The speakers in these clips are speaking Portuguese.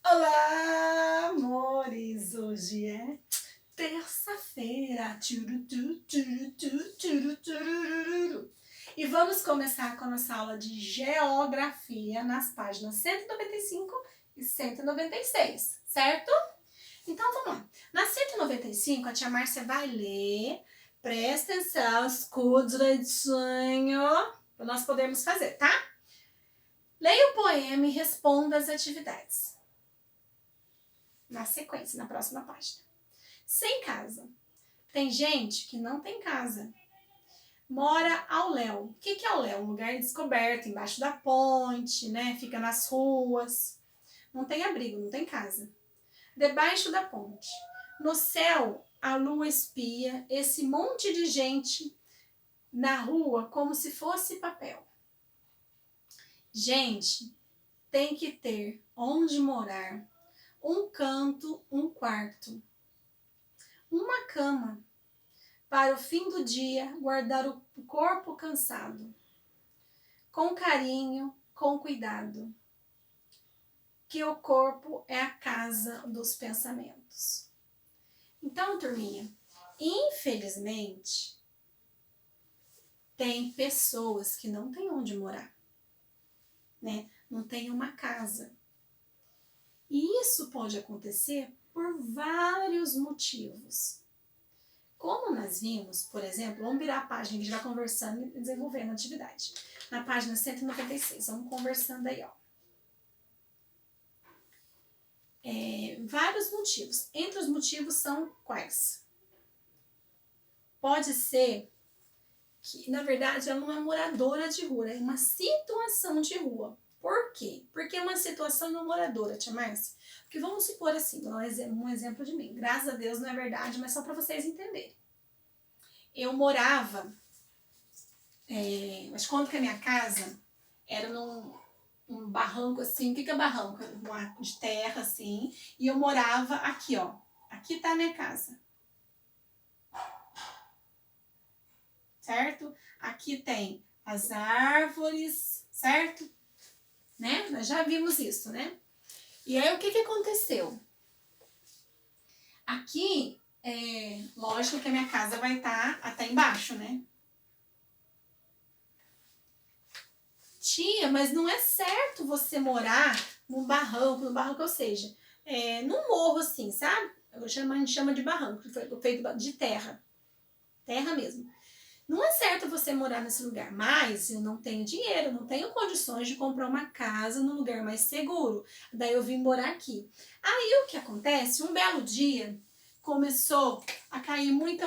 Olá, amores! Hoje é terça-feira. E vamos começar com a nossa aula de geografia nas páginas 195 e 196, certo? Então vamos lá. Na 195, a tia Márcia vai ler. Presta atenção, escuta direitinho, para nós podermos fazer, tá? Leia o poema e responda as atividades. Na sequência, na próxima página. Sem casa. Tem gente que não tem casa. Mora ao léu. O que é ao léu? Um lugar descoberto, embaixo da ponte, né? Fica nas ruas. Não tem abrigo, não tem casa. Debaixo da ponte. No céu, a lua espia esse monte de gente na rua como se fosse papel. Gente, tem que ter onde morar, um canto, um quarto, uma cama, para o fim do dia guardar o corpo cansado, com carinho, com cuidado, que o corpo é a casa dos pensamentos. Então, turminha, infelizmente, tem pessoas que não têm onde morar, né? Não tem uma casa. E isso pode acontecer por vários motivos. Como nós vimos, por exemplo, vamos virar a página que a gente vai conversando e desenvolvendo a atividade. Na página 196, vamos conversando aí, ó. Vários motivos. Entre os motivos são quais? Pode ser que, na verdade, ela não é moradora de rua, é uma situação de rua. Por quê? Porque é uma situação não moradora, tia Márcia. Porque vamos supor assim, um exemplo de mim. Graças a Deus não é verdade, mas só para vocês entenderem. Eu morava, mas quando que a minha casa era num barranco assim, o que é barranco? De terra assim, e eu morava aqui, ó. Aqui tá a minha casa. Certo? Aqui tem as árvores, certo? Né? Nós já vimos isso, né? E aí o que aconteceu? Aqui, lógico que a minha casa vai estar até embaixo, né? Tia, mas não é certo você morar num barranco, ou seja, num morro assim, sabe? A gente chama de barranco, que foi feito de terra. Terra mesmo. Não é certo você morar nesse lugar, mas eu não tenho dinheiro, não tenho condições de comprar uma casa num lugar mais seguro. Daí eu vim morar aqui. Aí o que acontece? Um belo dia começou a cair muita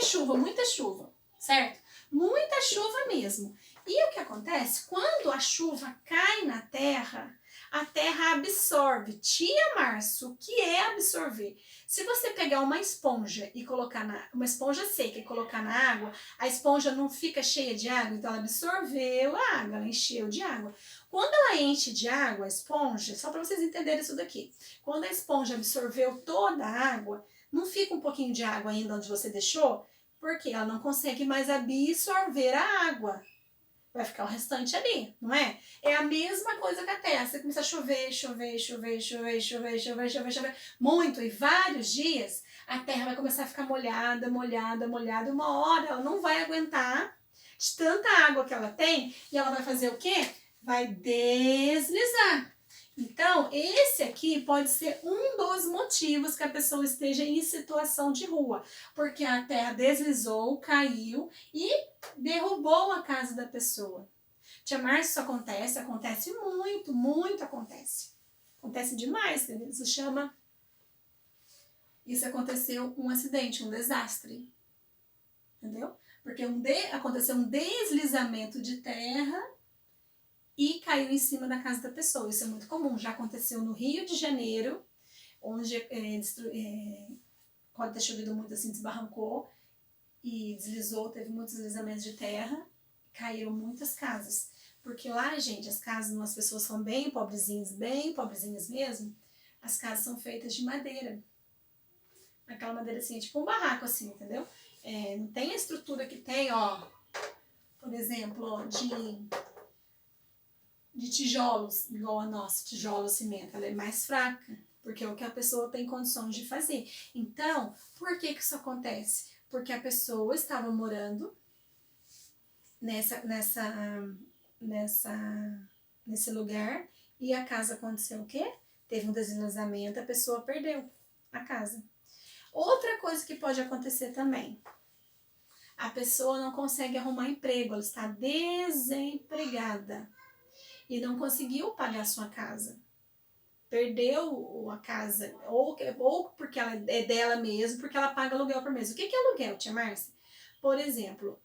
chuva, certo? Muita chuva mesmo. E o que acontece? Quando a chuva cai na terra, a terra absorve. Tia Márcia, o que é absorver? Se você pegar uma esponja e colocar uma esponja seca e colocar na água, a esponja não fica cheia de água, então ela absorveu a água, ela encheu de água. Quando ela enche de água, a esponja, só para vocês entenderem isso daqui, quando a esponja absorveu toda a água, não fica um pouquinho de água ainda onde você deixou, porque ela não consegue mais absorver a água. Vai ficar o restante ali, não é? É a mesma coisa que a terra. Você começa a chover muito, e vários dias, a terra vai começar a ficar molhada. Uma hora ela não vai aguentar de tanta água que ela tem, e ela vai fazer o quê? Vai deslizar. Então, esse aqui pode ser um dos motivos que a pessoa esteja em situação de rua, porque a terra deslizou, caiu e derrubou a casa da pessoa. Tia Márcia, isso acontece muito acontece. Acontece demais, entendeu? Isso aconteceu um acidente, um desastre, entendeu? Porque aconteceu um deslizamento de terra e caiu em cima da casa da pessoa. Isso é muito comum, já aconteceu no Rio de Janeiro, onde pode ter chovido muito assim, desbarrancou e deslizou, teve muitos deslizamentos de terra, caíram muitas casas. Porque lá, gente, as casas, as pessoas são bem pobrezinhas mesmo, as casas são feitas de madeira. Aquela madeira assim, tipo um barraco assim, entendeu? Não tem a estrutura que tem, ó, por exemplo, ó, de de tijolos, igual a nossa, tijolo, cimento, ela é mais fraca, porque é o que a pessoa tem condições de fazer. Então, por que isso acontece? Porque a pessoa estava morando nesse lugar e a casa aconteceu o quê? Teve um deslizamento, a pessoa perdeu a casa. Outra coisa que pode acontecer também, a pessoa não consegue arrumar emprego, ela está desempregada e não conseguiu pagar a sua casa. Perdeu a casa, ou porque ela é dela mesmo, porque ela paga aluguel por mês. O que é aluguel, tia Márcia? Por exemplo,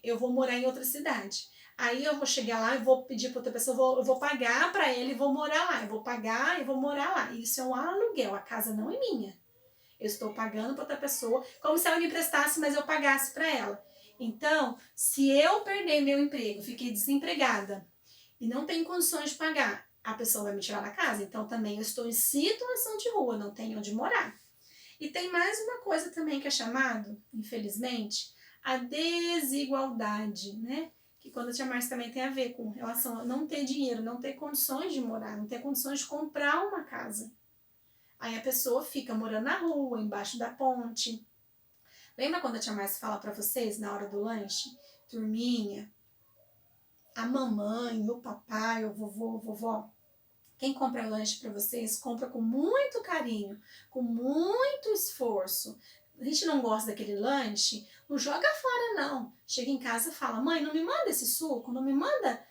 eu vou morar em outra cidade. Aí eu vou chegar lá e vou pedir para outra pessoa, eu vou pagar para ele e vou morar lá. Eu vou pagar e vou morar lá. Isso é um aluguel, a casa não é minha. Eu estou pagando para outra pessoa, como se ela me emprestasse, mas eu pagasse para ela. Então, se eu perder meu emprego, fiquei desempregada e não tenho condições de pagar, a pessoa vai me tirar da casa. Então, também eu estou em situação de rua, não tenho onde morar. E tem mais uma coisa também que é chamado, infelizmente, a desigualdade, né? Que quando a tia Márcia também tem a ver com relação a não ter dinheiro, não ter condições de morar, não ter condições de comprar uma casa. Aí a pessoa fica morando na rua, embaixo da ponte. Lembra quando a tia Márcia fala para vocês na hora do lanche? Turminha, a mamãe, o papai, o vovô, a vovó, quem compra lanche para vocês, compra com muito carinho, com muito esforço. A gente não gosta daquele lanche, não joga fora não. Chega em casa e fala, mãe, não me manda esse suco, não me manda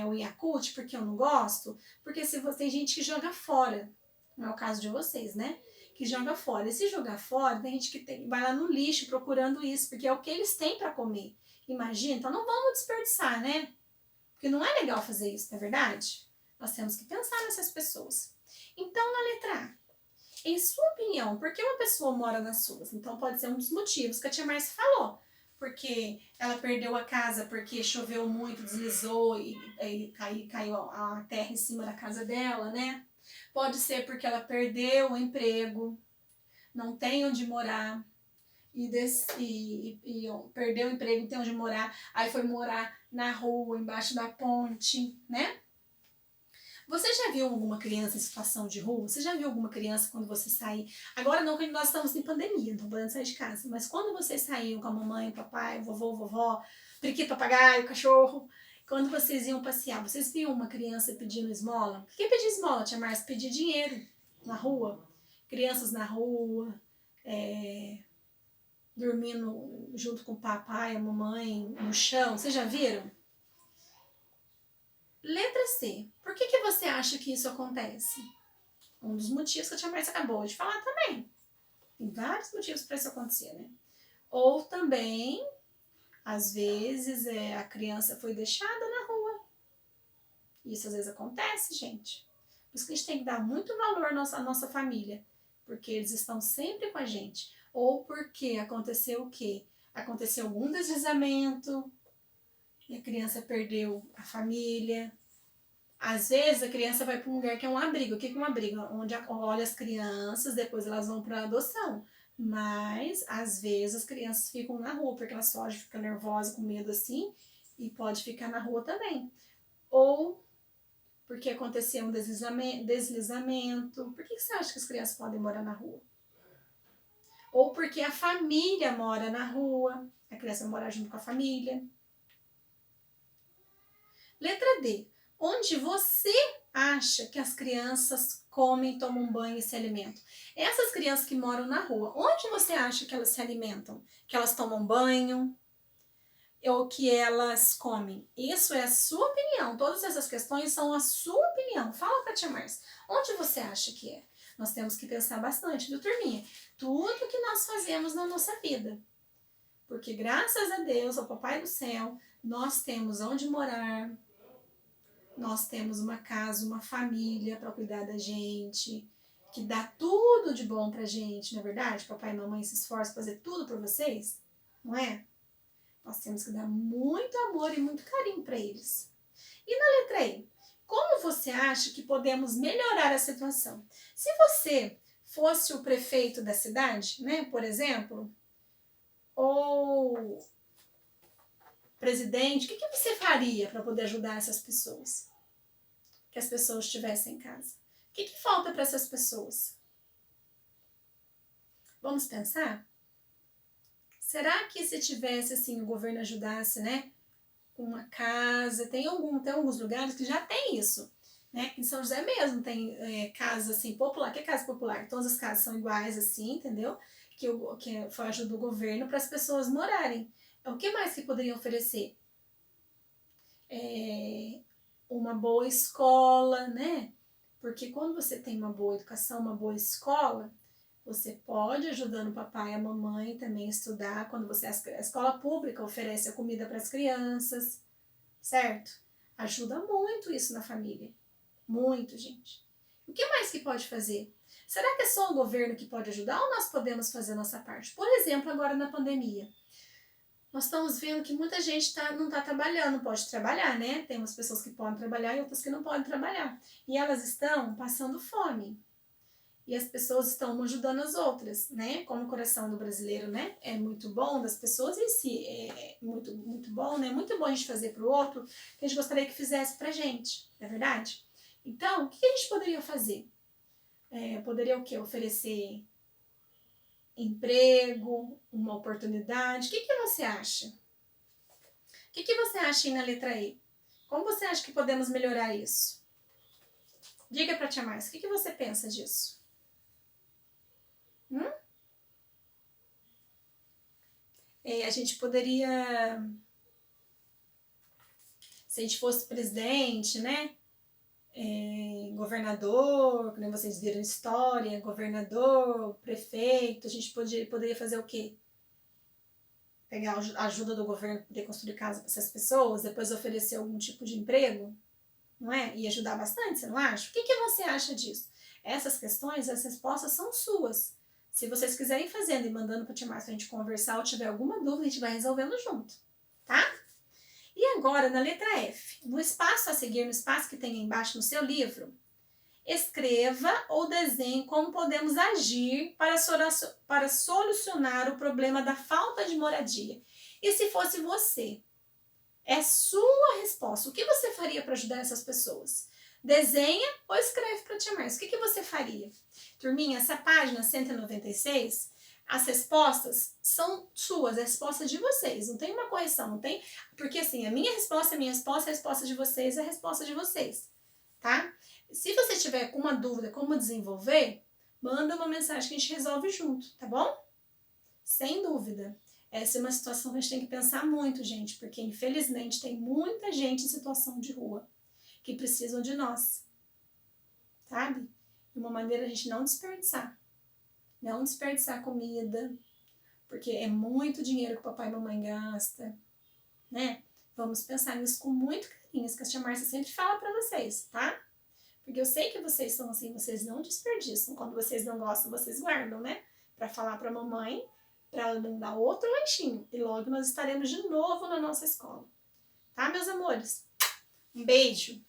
o Yakult, porque eu não gosto. Porque se você tem gente que joga fora, não é o caso de vocês, né? Que joga fora. E se jogar fora, tem gente que vai lá no lixo procurando isso, porque é o que eles têm para comer. Imagina, então não vamos desperdiçar, né? Porque não é legal fazer isso, não é verdade? Nós temos que pensar nessas pessoas. Então, na letra A, em sua opinião, por que uma pessoa mora nas ruas? Então, pode ser um dos motivos que a tia Márcia falou. Porque ela perdeu a casa porque choveu muito, deslizou e caiu a terra em cima da casa dela, né? Pode ser porque ela perdeu o emprego, não tem onde morar, perdeu o emprego, não tem onde morar, aí foi morar na rua, embaixo da ponte, né? Você já viu alguma criança em situação de rua? Você já viu alguma criança quando você sair? Agora não, que nós estamos em pandemia, não podendo sair de casa. Mas quando vocês saíam com a mamãe, o papai, o vovô, vovó, periquito, papagaio, cachorro, quando vocês iam passear, vocês viam uma criança pedindo esmola? Quem pedia esmola, tia Márcia? Pedir dinheiro na rua. Crianças na rua, dormindo junto com o papai, a mamãe, no chão. Vocês já viram? Letra C. Por que você acha que isso acontece? Um dos motivos que a tia Márcia acabou de falar também. Tem vários motivos para isso acontecer, né? Ou também, às vezes, a criança foi deixada na rua. Isso às vezes acontece, gente. Por isso que a gente tem que dar muito valor à nossa família. Porque eles estão sempre com a gente. Ou porque aconteceu o quê? Aconteceu algum deslizamento e a criança perdeu a família. Às vezes a criança vai para um lugar que é um abrigo. O que é um abrigo? Onde olha as crianças, depois elas vão para adoção. Mas às vezes as crianças ficam na rua, porque elas podem ficar nervosas, com medo assim, e pode ficar na rua também. Ou porque aconteceu um deslizamento. Por que você acha que as crianças podem morar na rua? Ou porque a família mora na rua, a criança mora junto com a família. Letra D. Onde você acha que as crianças comem, tomam banho e se alimentam? Essas crianças que moram na rua, onde você acha que elas se alimentam? Que elas tomam banho ou que elas comem? Isso é a sua opinião. Todas essas questões são a sua opinião. Fala pra tia Márcia, onde você acha que é? Nós temos que pensar bastante, viu, turminha? Tudo que nós fazemos na nossa vida. Porque graças a Deus, ao Papai do Céu, nós temos onde morar, nós temos uma casa, uma família para cuidar da gente, que dá tudo de bom pra gente, não é verdade? Papai e mamãe se esforçam para fazer tudo por vocês, não é? Nós temos que dar muito amor e muito carinho para eles. E na letra E, como você acha que podemos melhorar a situação? Se você fosse o prefeito da cidade, né, por exemplo, ou presidente, o que você faria para poder ajudar essas pessoas? que as pessoas estivessem em casa? O que falta para essas pessoas? Vamos pensar? Será que se tivesse assim, o governo ajudasse, né? Com uma casa, tem alguns lugares que já tem isso, né? Em São José mesmo tem casa assim popular. O que é casa popular? Todas as casas são iguais assim, entendeu? Que foi ajuda do governo para as pessoas morarem. O que mais que poderiam oferecer? Uma boa escola, né? Porque quando você tem uma boa educação, uma boa escola, você pode ajudando o papai e a mamãe também a estudar. Quando a escola pública oferece a comida para as crianças, certo? Ajuda muito isso na família. Muito, gente. O que mais que pode fazer? Será que é só o governo que pode ajudar ou nós podemos fazer a nossa parte? Por exemplo, agora na pandemia. Nós estamos vendo que muita gente não está trabalhando, pode trabalhar, né? Tem umas pessoas que podem trabalhar e outras que não podem trabalhar. E elas estão passando fome. E as pessoas estão uma ajudando as outras, né? Como o coração do brasileiro, né? É muito bom das pessoas em si, é muito, muito bom, né? Muito bom a gente fazer para o outro, que a gente gostaria que fizesse para a gente, não é verdade? Então, o que a gente poderia fazer? Poderia o quê? Oferecer emprego, uma oportunidade. O que você acha? O que você acha aí na letra E? Como você acha que podemos melhorar isso? Diga para a Tia Márcia, o que você pensa disso? A gente poderia, se a gente fosse presidente, né? Governador, como vocês viram história, governador, prefeito, a gente poderia fazer o quê? Pegar a ajuda do governo para poder construir casa para essas pessoas, depois oferecer algum tipo de emprego, não é? E ajudar bastante, você não acha? O que você acha disso? Essas questões, as respostas são suas. Se vocês quiserem fazendo e mandando para o Tia Márcia a gente conversar ou tiver alguma dúvida, a gente vai resolvendo junto, tá? E agora, na letra F, no espaço a seguir, no espaço que tem aí embaixo no seu livro, escreva ou desenhe como podemos agir para solucionar o problema da falta de moradia. E se fosse você? É sua resposta. O que você faria para ajudar essas pessoas? Desenha ou escreve para a Tia Márcia. O que você faria? Turminha, essa página 196, as respostas são suas, a resposta de vocês. Não tem uma correção, não tem... Porque assim, a minha resposta é a minha resposta, a resposta de vocês é a resposta de vocês, tá? Se você tiver com uma dúvida como desenvolver, manda uma mensagem que a gente resolve junto, tá bom? Sem dúvida. Essa é uma situação que a gente tem que pensar muito, gente, porque infelizmente tem muita gente em situação de rua que precisam de nós, sabe? De uma maneira a gente não desperdiçar comida, porque é muito dinheiro que o papai e a mamãe gasta, né? Vamos pensar nisso com muito carinho, isso que a tia Márcia sempre fala pra vocês, tá? Porque eu sei que vocês são assim, vocês não desperdiçam, quando vocês não gostam, vocês guardam, né? Pra falar pra mamãe, para ela não dar outro lanchinho. E logo nós estaremos de novo na nossa escola. Tá, meus amores? Um beijo!